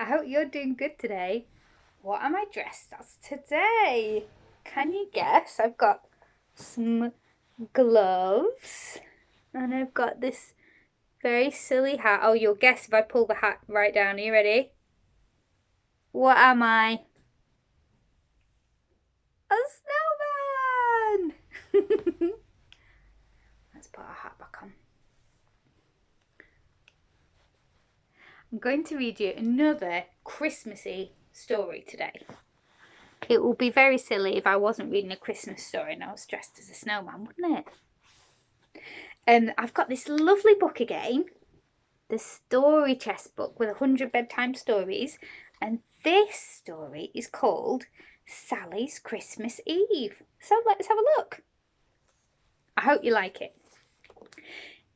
hope you're doing good today. What am I dressed as today? Can you guess? I've got some gloves and I've got this very silly hat. Oh, you'll guess if I pull the hat right down. Are you ready? What am I? A snowman! Let's put our hat back on. I'm going to read you another Christmassy story today. It would be very silly if I wasn't reading a Christmas story and I was dressed as a snowman, wouldn't it? I've got this lovely book again, the Story Chest book with 100 bedtime stories, and this story is called Sally's Christmas Eve. So let's have a look. I hope you like it.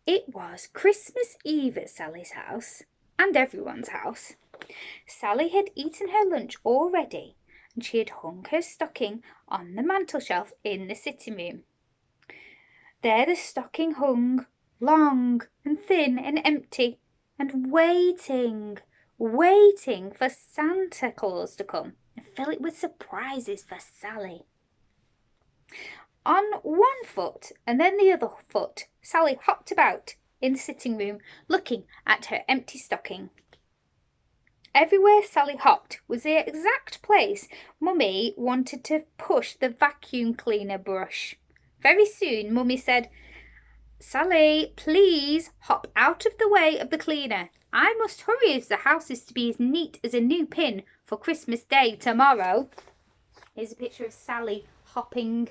It was Christmas Eve at Sally's house, and everyone's house. Sally had eaten her lunch already, and she had hung her stocking on the mantelshelf in the sitting room. There the stocking hung, long and thin and empty, and waiting for Santa Claus to come and fill it with surprises for Sally. On one foot and then the other foot, Sally hopped about in the sitting room, looking at her empty stocking. Everywhere Sally hopped was the exact place Mummy wanted to push the vacuum cleaner brush. Very soon Mummy said, "Sally, please hop out of the way of the cleaner. I must hurry as the house is to be as neat as a new pin for Christmas Day tomorrow." Here's a picture of Sally hopping.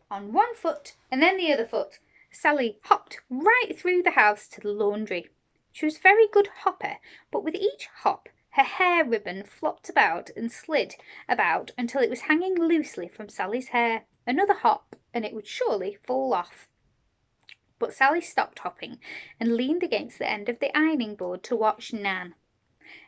On one foot and then the other foot, Sally hopped right through the house to the laundry. She was a very good hopper, but with each hop her hair ribbon flopped about and slid about until it was hanging loosely from Sally's hair. Another hop and it would surely fall off. But Sally stopped hopping and leaned against the end of the ironing board to watch Nan.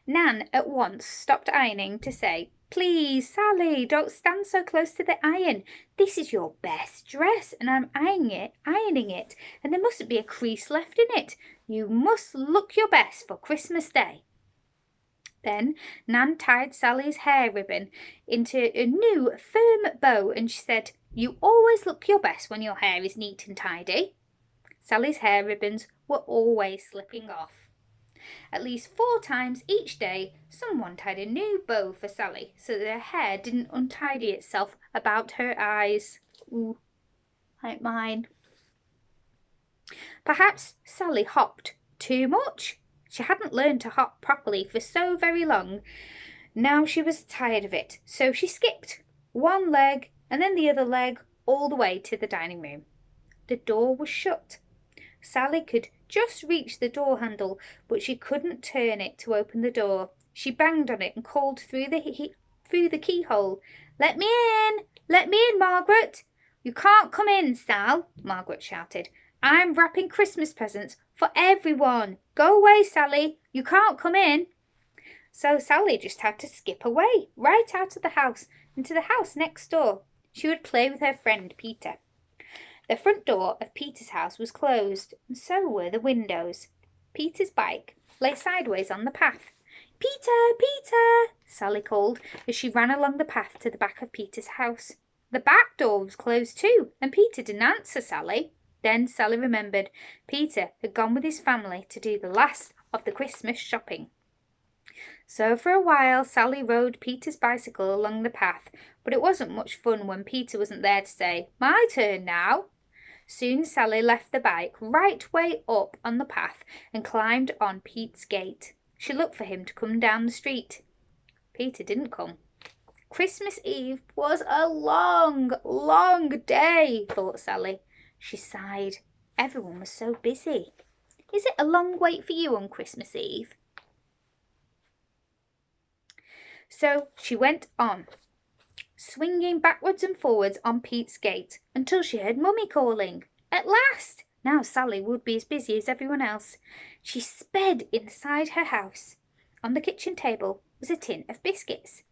Nan at once stopped ironing to say, "Please, Sally, don't stand so close to the iron. This is your best dress and I'm ironing it, and there mustn't be a crease left in it. You must look your best for Christmas Day." Then Nan tied Sally's hair ribbon into a new firm bow and she said, "You always look your best when your hair is neat and tidy." Sally's hair ribbons were always slipping off. At least 4 times each day, someone tied a new bow for Sally so that her hair didn't untidy itself about her eyes. Ooh, like mine. Perhaps Sally hopped too much. She hadn't learned to hop properly for so very long. Now she was tired of it, so she skipped one leg and then the other leg all the way to the dining room. The door was shut. Sally could just reach the door handle, but she couldn't turn it to open the door. She banged on it and called through the keyhole, "Let me in! Let me in, Margaret!" "You can't come in, Sal," Margaret shouted. "I'm wrapping Christmas presents for everyone. Go away, Sally. You can't come in." So Sally just had to skip away, right out of the house, into the house next door. She would play with her friend Peter. The front door of Peter's house was closed, and so were the windows. Peter's bike lay sideways on the path. "Peter, Peter!" Sally called as she ran along the path to the back of Peter's house. The back door was closed too, and Peter didn't answer Sally. Then Sally remembered Peter had gone with his family to do the last of the Christmas shopping. So for a while Sally rode Peter's bicycle along the path, but it wasn't much fun when Peter wasn't there to say, "My turn now." Soon Sally left the bike right way up on the path and climbed on Pete's gate. She looked for him to come down the street. Peter didn't come. Christmas Eve was a long, long day, thought Sally. She sighed. Everyone was so busy. Is it a long wait for you on Christmas Eve? So she went on, swinging backwards and forwards on Pete's gate until she heard Mummy calling. At last! Now Sally would be as busy as everyone else. She sped inside her house. On the kitchen table was a tin of biscuits.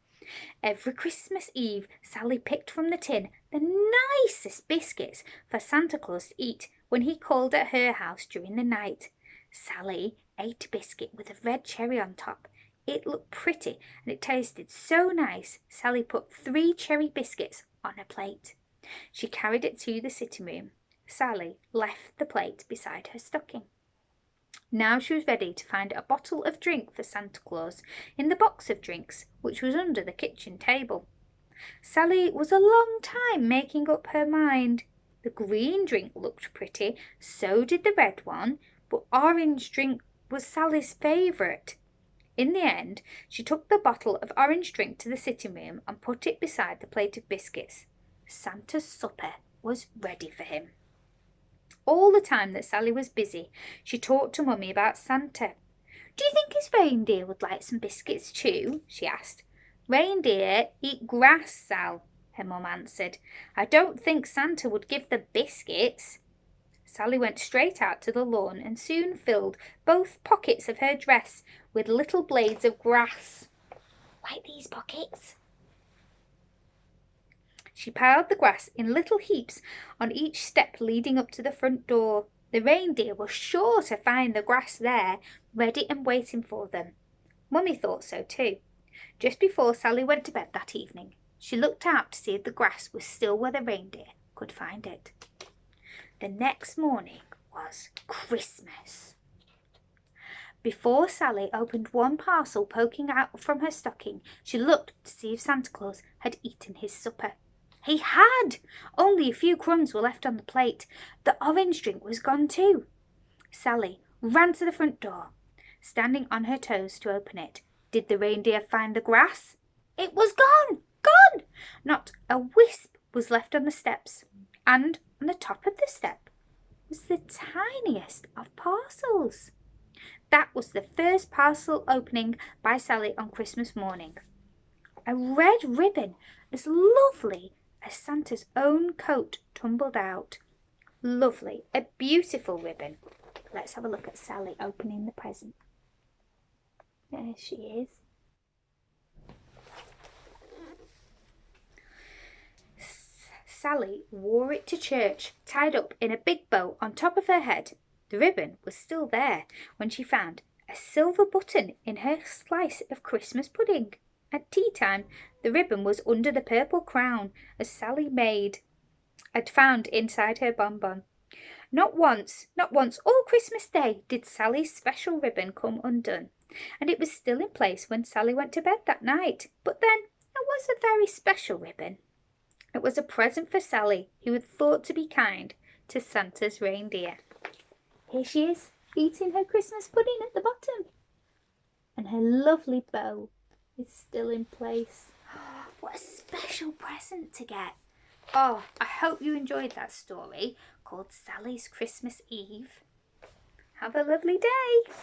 Every Christmas Eve, Sally picked from the tin the nicest biscuits for Santa Claus to eat when he called at her house during the night. Sally ate a biscuit with a red cherry on top. It looked pretty and it tasted so nice. Sally put 3 cherry biscuits on a plate. She carried it to the sitting room. Sally left the plate beside her stocking. Now she was ready to find a bottle of drink for Santa Claus in the box of drinks, which was under the kitchen table. Sally was a long time making up her mind. The green drink looked pretty, so did the red one, but orange drink was Sally's favourite. In the end, she took the bottle of orange drink to the sitting room and put it beside the plate of biscuits. Santa's supper was ready for him. All the time that Sally was busy, she talked to Mummy about Santa. "Do you think his reindeer would like some biscuits too?" she asked. "Reindeer eat grass, Sal," her mum answered. "I don't think Santa would give the biscuits." Sally went straight out to the lawn and soon filled both pockets of her dress with little blades of grass. Like these pockets. She piled the grass in little heaps on each step leading up to the front door. The reindeer were sure to find the grass there, ready and waiting for them. Mummy thought so too. Just before Sally went to bed that evening, she looked out to see if the grass was still where the reindeer could find it. The next morning was Christmas. Before Sally opened one parcel poking out from her stocking, she looked to see if Santa Claus had eaten his supper. He had! Only a few crumbs were left on the plate. The orange drink was gone too. Sally ran to the front door, standing on her toes to open it. Did the reindeer find the grass? It was gone! Gone! Not a wisp was left on the steps. And on the top of the step was the tiniest of parcels. That was the first parcel opening by Sally on Christmas morning. A red ribbon as lovely as Santa's own coat tumbled out. Lovely, a beautiful ribbon. Let's have a look at Sally opening the present. There she is. Sally wore it to church, tied up in a big bow on top of her head. The ribbon was still there when she found a silver button in her slice of Christmas pudding. At tea time, the ribbon was under the purple crown as Sally had found inside her bonbon. Not once all Christmas Day did Sally's special ribbon come undone, and it was still in place when Sally went to bed that night. But then, it was a very special ribbon. It was a present for Sally, who had thought to be kind to Santa's reindeer. Here she is, eating her Christmas pudding at the bottom. And her lovely bow is still in place. What a special present to get. Oh, I hope you enjoyed that story called Sally's Christmas Eve. Have a lovely day.